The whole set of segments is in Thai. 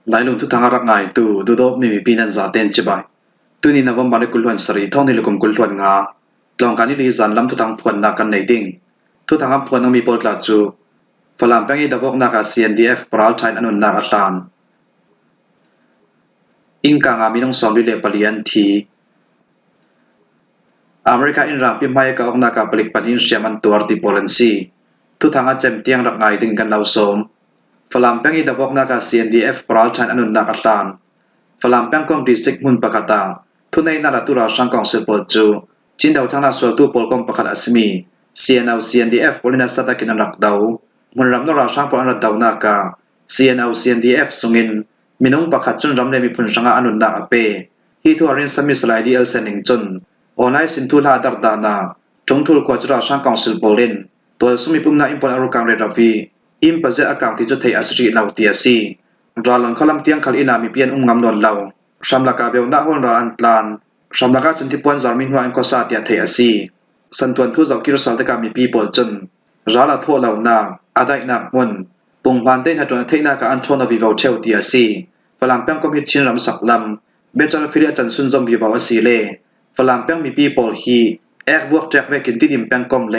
หลายลุงทุกทางรักง่ายตูดูดมีปีนันซาเตนจิบายตูนี่นับวันบาลกุลวันสรีท่องในลุกกุลวันงาลองการนี้ลีจันลำทุกทางพวนนักกันในดิ่งทุกทางพวนต้องมีโปรตลาจูฝรั่งแป้งอีดับวกนัก CNDF ปราลไทน์อนุนักอัตานอิงกางามีน้องสอมวิเลปเลียนทีอเมริกาอินรังพิมพ์ให้กับนักผลิตปัญญาเสียมันตัวที่โปแลนซีทุกทางเจมเตียงรักง่ายดิ่งกันเหล่าสมฝรั่งแป้งอีดับวกนัก CNDF ปราลไทน์อนุนักอัตานฝรั่งแป้งกองดิสตริกมุนปากตาทุนในนาราตุราสังกองเซปจูจินดาวทางนาสวลตูปอลกองปากตาสมี CNDF ปอลินาสตากินรักดาวมุนรำนราสังปอนัดดาวนากา CNDF สงินมินงปากจนรำเลมีพุนสังอนุนักอเปฮีทัวรินสมิสไลดีเอลเซนิงจนออนไลน์สินทุลาดัรดานาจงทุลกวาจราสังกองเซปอลินตัวสมิปุ่มนาอิมพอลอารุกังเรดาวีอิมปะเจอากางที่จุดเทอัสรีลาวเตียซีราลังคลัมเตียงคัลอินามีเปียนงำนวลลาวชัมลากาเบลนาฮอนราอันตลานชัมลากาจุนที่ปวนจามินหัวอันก็ซาเตียเทอัซีสันตวนทุจากิรสัลตกามีปีปอลจนราลาโทลาวนาอาได้นักมุนปุ่งพันเต้นหัดจนเทนากาอันโทนวิวาเทวเตียซีฝรั่งแป้งก็มีชินรำสักลำเบจาร์ฟิเลียจันซุนจอมวิวาวซีเลฝรั่งแป้งมีปีปอลฮีเอกบวกแจกเวกินที่ดิมแป้งกอมเล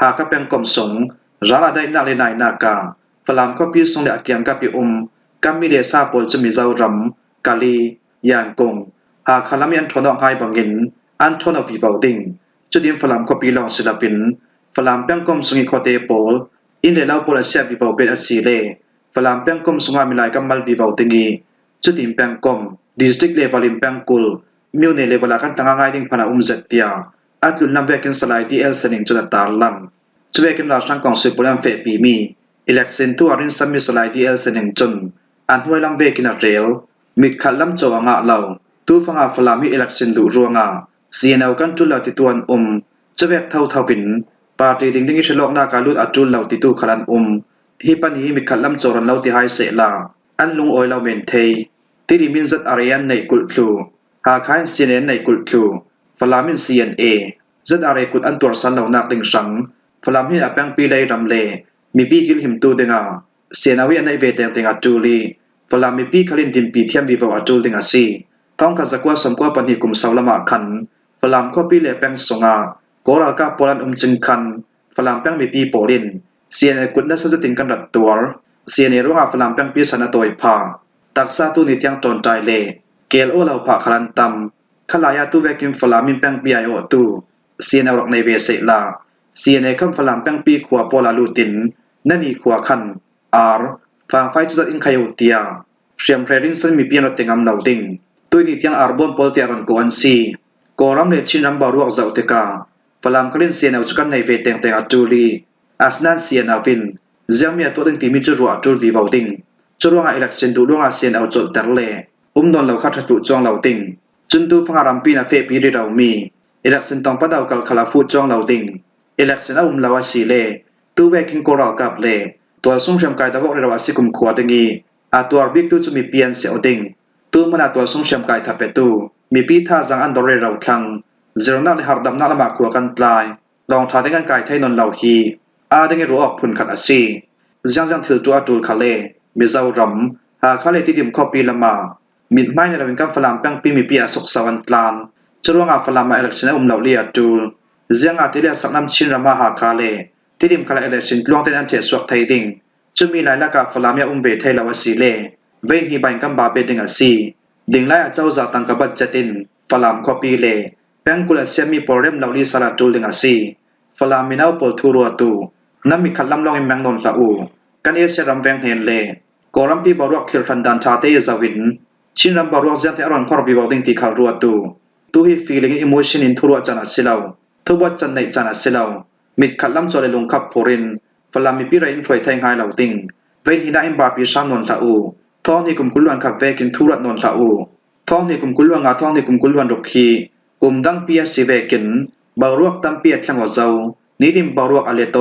หากแป้งกอมสงราลาได้นักเลนายนากาฝรั่งก็ปีสงเลอเกียงกับปีกามิเลซาปอลจะมีเจ้ารำกาลียานกงหากคาลามีอันทนอไฮบังเงินอันทนอวิวาวดิงจุดยิมฝรั่งก็ปีลองศิลปินฝรั่งแป้งกอมสงิโคเตปอลอินเลลาปอลเซียวิวาวเบดซีเลฝรั่งแป้งกอมสงามิลายกัมมัลวิวาวดิงีจุดยิมแป้งกอมดิสตริกเลวลิมแป้งกุลมิวเนเลวลากันตั้งง่ายดิ่งพนาเซตเตียอัตลุนนำเวกินสไลดีเอลเซนิงจุดตาลังจะเวกินราชังกองสืบปุลัมเฟปีมีelection tu arin sami salai dl seneng chun an hoi lam ve kin a rel mi khalam chawanga law tu fanga falami election du ruanga cnl kan tu la ti tuan chawek thau thawin party ding ding chelok na ka lut atul law ti tu khalan hi pan hi mi khalam choran law ti hai se la an lung oi law men thei ti ri min zat arian nei kul thlu ha khain cnn nei kul thlu falamin cna zat are kut an tur san law nak ding sang falam hi apang pi lai ram leมีปีกิลหิมตูเดงาเสียนาวิอันในเวเตงเตงอาจูลีฟลามีปีคลินดิมปีเทียมวิบอาจูลเดงาซีท้องกัสกว่าสมกว่าปนิกุมสาวละมาคันฟลามข้อปีเลแปงสงาโกรากาโปลันจึงคันฟลามแปงมีปีโปลินเสียนกุดนัสติงกันรัดตัวเสียนรู้ว่าฟลามแปงปีสนาตอยพาตักซาตุนิเตียงตอนใจเลเกลโอลาวพาคลันตัมขลายาตุเวกิมฟลามินแปงปีไอโอตูเสียนรักในเวเซลาเสียนคัมฟลามแปงปีขวาโปลาลูตินนั่นอีขวาคันฟังไฟจุดอินขยอุติยาเชียมเพรดินสันมีเปียโนเตงอัมลาวดิงตุยนิที่ยังอาร์บอนโพลเตียรันกวนซีกอรัมเลชินรัมบารุกเจ้าเตกาฟลามคลินเซียนเอาจุกันในเวเตงเตงอัจูลีอัสนันเซียนอาวินเจ้ามีตัวดึงที่มีจุดรัวจุดวิวาวดิงจุดรัวงอิเล็กชันดูรัวงเซียนเอาจุดเตอร์เล่นอนเหล่าขัดจุดจองเหล่าดิงจุนตูฟังอารัมปีนาเฟปีริเรามีอิเล็กชันต้องปัดเอากัลคลาฟูจองเหล่าดิงอิเล็กชันเอาเหล่าวซีเลตัวเวกินโกราลกับเลตัวสุ่มเชียมกายตะวกเรวาสิกุมขวดงีตัวบิกตุจะมีเปียนเสียวดิงตัวมันตัวสุ่มเชียมกายทับเปตูมีปีท่าจังอันดอเรเราคลังเจรนักในหาดดำนักละมาขวกันปลายลองทาได้กันกายไทยนนเหล่าฮีได้เงินรู้ออกพุนขัดอาซีจังถือตัวตูลคาเลมีเจ้ารำหาคาเลที่ดิมข้อปีละมามิดไม่ในระเบิดกันฝรั่งแป้งปีมีปีอาศกสวรรค์ลานจะร่วงอาฝรั่งมาเอเล็กชันเหล่าเลียตูจังอาทิเลียสักน้ำชินรามาหาคาเลที่ดิมคาเลเอเล็กชันลองเต้นอันเทสวกไทยดิงจะมีหลายลักษณะฝรั่งเวทไทยลาวสีเล่เวนฮีบันกัมบาเบดิงอาซีดิงไล่เจ้าจากตังกบัดจัตินฝรั่งข้อปีเล่แปงกุลเซียมีโปรเรมเหล่าลีสลัดจูดิงอาซีฝรั่งมีนาปอลทูรัวตูน้ำมีขัดลำลองอิมแมงนนตะอูกันเอเชรัมแวงเฮนเล่กอรัมปีบารุกคิลฟันดันทาเตยซาวินชินรัมบารุกเซนเทอรันคอร์วิวดิงติคารัวตูฮีฟีลิ่งอิโมชันอินทูรัวจันอาศิลาวทุบวัดจันในจันอาศิลาวมิดขัดลำจอเลลงขับโพรินฝรั่งมีปีไรอินถอยแทงไฮเหล่าติงเวนฮินาอิมบาปีชามนนตะอูท้องนี่กุมกุลวันขับเวกินทุรัดนนตะอูท้องนี่กุมกุลวันงาท้องนี่กุมกุลวันรกฮีกุมดังเปียสิเวกินบารวกตัมเปียทางอเจ้านิดิมบารวกอเลโต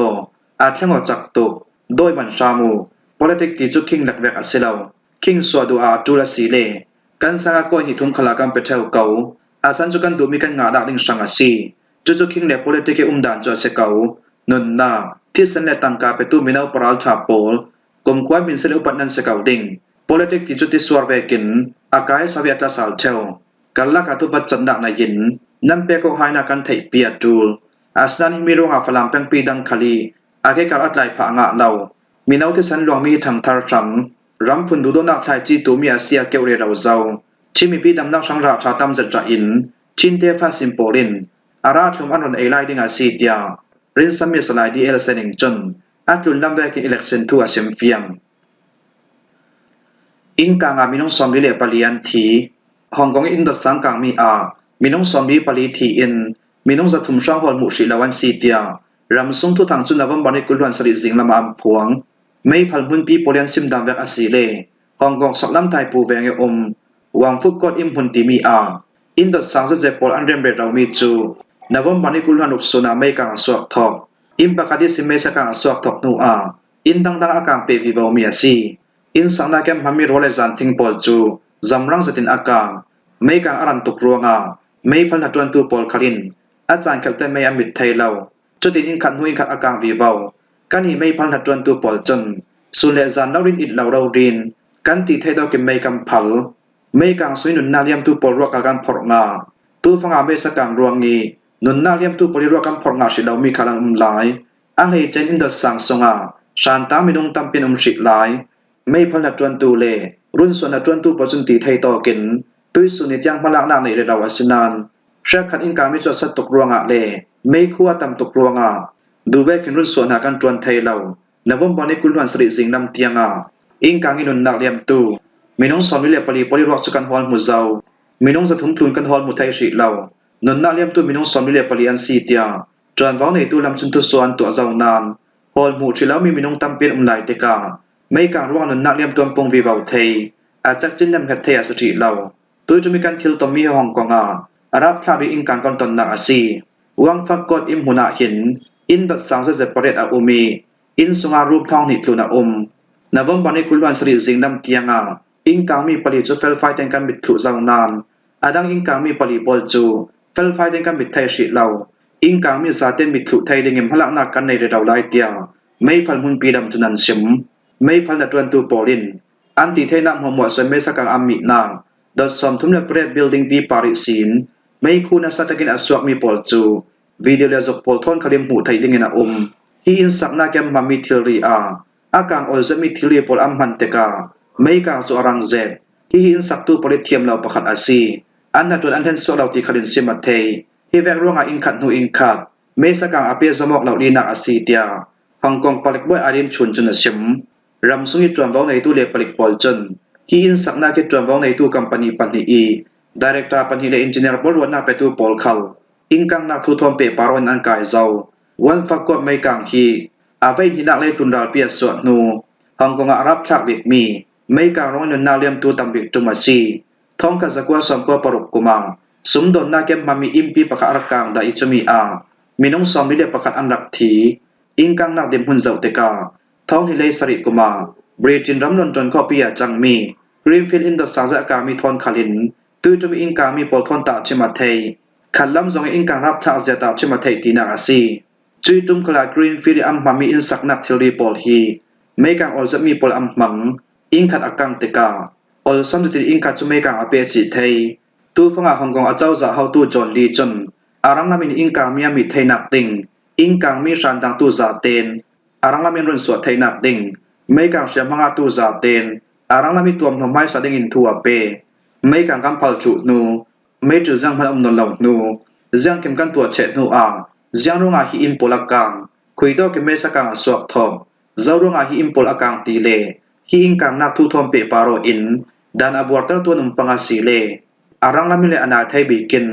อาทางอจักตุกโดยมันชามู politics ที่จุคิงนักเวกอาศิลาวคิงสวดูอาจุลสีเลกันสังก้อยหิทุมขลากัมเปเทลเกาอาสันจุกันดูมีกันงาดักดิงสังอาซีจุคิงเล politics ดานจอเสเกานนนาที่สันเลตังกาเปตูมินาปราลทาโปลกมควายมินเซลอุปนันสเกาดิง โป politics ti chuti swar vekin akai saviata saltheu kalla ka tu bat chandak na yin nampe ko haina kan thei pia tul asnan mi ronga falam peng pi dang khali age kar atlai pha nga law minau te san lwang mi thang thar chang ram phun du do nak thai chi tu mi asia keure raw zau chimi pi dam nak sang ra tha tam zat ra in chin te fa simpolin ara thum anon ei lai dinga si tia rin sami salai di el sening chon atlun lambe ki election tu asem fiang in ka nga minong somli le palian thi hong kong in dot sang kang mi a minong somli pali thi in minong za thum sang hol mu shi lawan si tia ram sung thu thang chun lawan bani kulwan sari jing lama am phuang mei phal mun pi polian sim dam vek asile hong kong saklam thai pu venge wang phut kot im hun ti mi a in dot sang za je pol an rem re raw mi chu nawam bani kulwan uk sona mei kang swak thok im pakadi simme sa kang swak thok nu a in dang dang akang pe vi baw mi asi in sangna kem hami role zan thing pol chu zamrang zatin akang mei kang aran tuk ruanga mei phal hatwan tu pol khalin achan khalte mei amit thailaw chutin in khat nuin khat akang vi baw kan hi mei phal hatwan tu pol chon sunle zan lawrin it law raw rin kan ti thai daw ke mei kam phal mei kang suinun na liam tu pol ro ka kan phor nga tu fanga me sakang ruangi nun na liam tu pol ro kan phor nga shi law mi khalang lai a lei chen in the sang songa shanta minung tampin shik lai mei phal hatwan tu le run sona twan tu pachun ti thai to kin tui suni tyang malak na nei re raw asinan sha khat in ka mi cho sat tok ruanga le mei khuwa tam tok ruanga duwe kin run sona kan twan thai law nawam bani kulwan sri jingnam tianga in kang inun nak liam tu minong somli le pali ro sukan hol mu zau minong za thum thun kan hol mu thai ri law nun na liam tu minong somli le pali an si tia tran waw nei tu lam chun tu suan to zau nan hol mu thri law mi minong tampin lai te ka mei kang ruang nun nak liam tuam pong vi waw thei a chak chin nam khat thei asri law tu mi kan thil to mi hong konga arab thabi in kang kon ton na asi wang fak kot im huna hin in dot sang za separate a umi in sunga rup thong ni thluna nawam bani kulwan sri jingnam tianga in kang mi pali chu fel fight kan mit thu zau nan adang in kang mi pali pol chu fel fight kan mit thai ri law in kang mi zaten mit thu thai dingem halak na kan nei re raw lai tia mei phal mun pi dam chunan sim mei phal na twan tu polin anti theina hmomwa so me sakang ammi na dot som thumna pre building pi pari sin mei khuna satakin aswak mi pol chu video le jok pol thon khalim hu thai dingena hi in sakna kem mami thilri a akang ol zami thili pol am han teka mei kang so arang zet hi in saktu poli thiam law pakhat asi anna ton an hen so law ti khalin sima thei hi vek ronga in khat nu in khat mei sakang ape zamok law lina asi tia hong kong palik boy arim chun chun asim ram sungi tram waw nei tu le palik pol chon hi in sakna ke tram waw nei tu company pani e director pani le engineer bol wana pe tu pol khal in kang na thu thom pe paron an kai zau wan fakot mei kang hi avei hinak le tundal pia so nu hong kong arab thak bik mi mei kang ron na liam tu tambik tumasi thong ka zakwa som ko paruk kuma sumdon na kem mami impi pakha arkang da ichumi a minong som ri le pakhat an rak thi in kang nak dim hun zau te ka thong hi le sari kuma britin ramlon ton ko pia changmi greenfield in the saza ka mi thon khalin tu tumi in ka mi pol thon ta chima thei khallam zong in kang rap thak zeta chima thei tina asi chui tum kala greenfield am mami in saknak thili pol hi mei kang ol zami pol am mang in khat akang te ka ol sam ti in khat chu mei kang ape chi thei tu fanga hong kong a chau za how tu jon li chon arang namin in kang mi ami thei nak ting in kang mi ran dang tu za ten arang lamin ron so thei nak ding mei kang sia manga tu za ten arang lami tuam nomai sa ding in thu ape mei kang kam phal chu nu mei tu jang man non law nu jang kem kan tu che nu a jang ronga hi in polakang khuido ke me sakang swak thom zawronga hi in pol akang ti le hi in kang nak thu thom pe paro in dan abortar tu num panga si le arang lami le ana thai bikin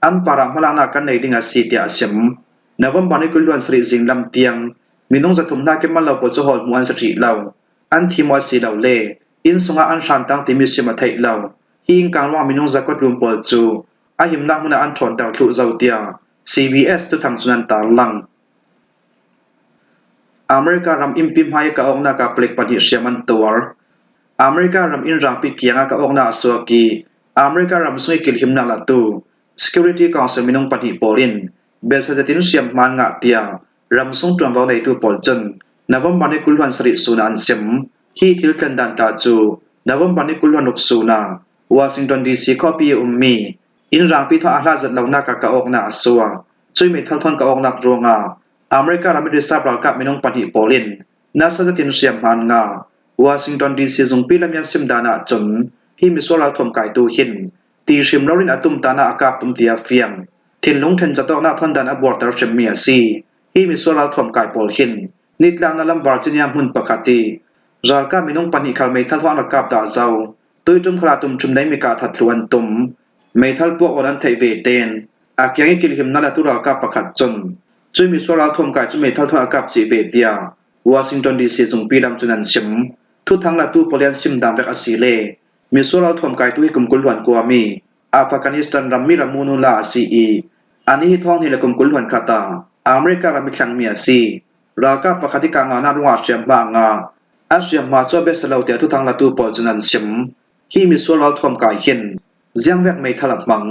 am para malang na kan nei dinga si tia sem nawam bani kulwan sri jinglam tiang minong zathum na ke malaw po cho hol muan sri law an thi mo si law le in sunga an shan tang ti mi sima thai law hi in kang wa minong zakot rum pol chu a him na huna an thon tar thu zau tia CBS tu thang sunan tar lang America ram impim hai ka ongna ka plek pani siaman tour America ram in rang pi kianga ka ongna so ki America ram sui kil himna la tu Security Council minong pani polin besajatin siam man nga tia ram sung tram waw nei tu pol chen nawam bani kulwan sri sunan sem hi thil kan dan ta chu ดาวบันนิกุลวนุกสูนาวอชิงตันดีซีคอปีมีอินรางปีทออาลาจัดเหล่านากะกะออกนาสัวช่วยมีทัลทอนกะออกนักรวงอเมริการามิริซาบรัลกับมินงปันหิโปลินนาซาตินเสียมมันงาวอชิงตันดีซีซุงปีลำยันซิมดานาจนฮิมิสวรัลทอมไกตูหินตีชิมลอรินอตุมตานาอากาบตุมเตียเฟียงทินลงเทนจะตอกนาทอนดันอบอร์ตาร์เชมียซีฮิมิสวรัลทอมไกปอลหินนิดลางนาลัมบาร์จิเนียมุนปกติจาร์กามินงปันหิคัลเมทัลทอนอากาบดาเจ้าตุยจุมคลาตุมจุมได้มีกาทัดลวนตุมเมทัลพวกอนันเทเวเตนอาเกียงกิลหิมนาลตุรากาปะขัดจนจุยมิสวรัลทอมไกจุเมทัลทอนอากาบจีเวเดียวอชิงตันดีซีซุงปีดำจุนันชิมทุกทางละตู้โปเลียนซิมดามเวกอสีเลมิสวรัลทอมไกตุให้กุมกุลหวนกัวมีอัฟกานิสถานรัมมิรามูนุลาซีอีอันนี้ท้องที่ละกุมกุลหวนคาตาอเมริการามิขังเมียซีรากาปะคติกางานารุงอาเซียมบางาอาเซียมมาจอบเบสเลาเตียทุกทางละตู้โปจุนันชิมที่มิสวรัลทอมไกเห็นเจียงเวกไม่ทลับมัง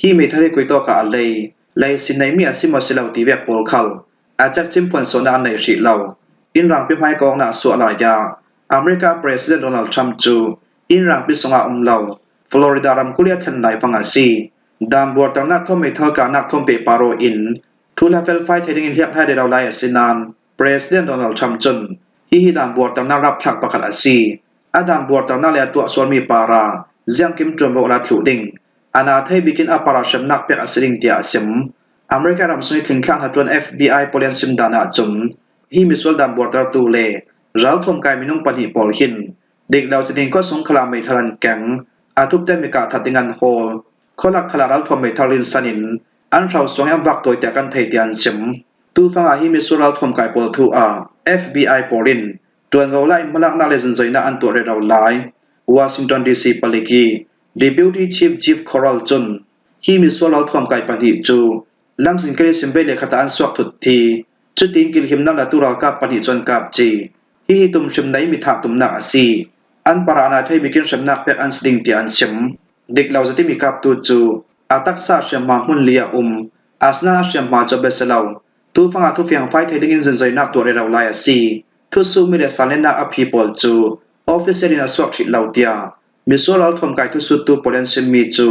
ที่ไม่ทะเลกุยโตกาเลยสินในมีอาซิมาสิเลาตีเวกโปลคัลอาจักจิมพวนโซนาในสิเลาอินรังพิพายกองนาสัวลายาอเมริกาประธานโดนัลด์ทรัมป์จูอินรังพิสงาเลาฟลอริดารัมกุเลียทันไนฟังอาซีดามบัวตังนักท่อมเมทัลกานักท่อมเปปาโรอินทูลาเฟลไฟเทดิงอินเลียกให้ได้เราไลอาซินานประธานโดนัลด์ทรัมป์จนฮิดามบัวตังนักรับผลักประคัดอาซีอาดามบัวตังนักเลียตัวส่วนมีปาราเจียงกิมจวนโบราทุดิงอานาไทยบิกินอัปาราชมนักเปียกอาซิงเตียซิมอเมริการัมสุนิทิ้งข้างหัดวน FBI โปเลียนซิมดานาจนฮิมิสวลดามบัวตาตูเลรัลทอมไกมินงปันหิปอลหินเด็กเราจะดิ้งก็สงครามเมทัลันแกงอาทุบเตมิกาทัดดิงันโฮคนลักขลารัลทอมเมทัลินสันินอันเราสงยำวักตัวแต่กันไทยเตียนซิมตูฟังอาฮิมิสวลทอมไกปอลทูFBI ปอลินจวนเราไล่มลักนาเลซันใจนาอันตัวเราไล่วอชิงตันดีซีปาลิกี Deputy Chief Coral John ฮิมิสวลทอมไกปันหิจูลังสิงเกลิสิมเบเลขตาอันสวกทุดทีจุดทิ้งกิลหิมนัลตุรากาปันหิจนกับจีฮิตุมชิมไนมิถาตุมนักซีอันปราณาไทยบิกินชิมนักเป็กอันสดิงตีอันชิมเด็กเราจะที่มีกับตูจูอาตักซาเชียมมาหุนเลียอาสนาเชียมมาจบเบสเลาตูฟังอาทุเฟียงไฟไทยดิ้งอินจินใจนักตัวเราไลอาซีทุสูมิเรสันเลนักอภิปอลจูออฟฟิเซอร์อินสวกทิลาวเตียมิสวลทอมไกทุสุตูโปเลนซิมมีจู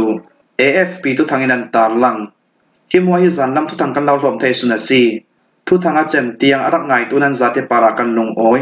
AFP ทุทางอินันตาลังฮิมวาฮิซันลำทุทางกันเรารวมไทยสุนัสีทุทางอาเจมเตียงอารักไงตุนันซาเตปารากันลงโอย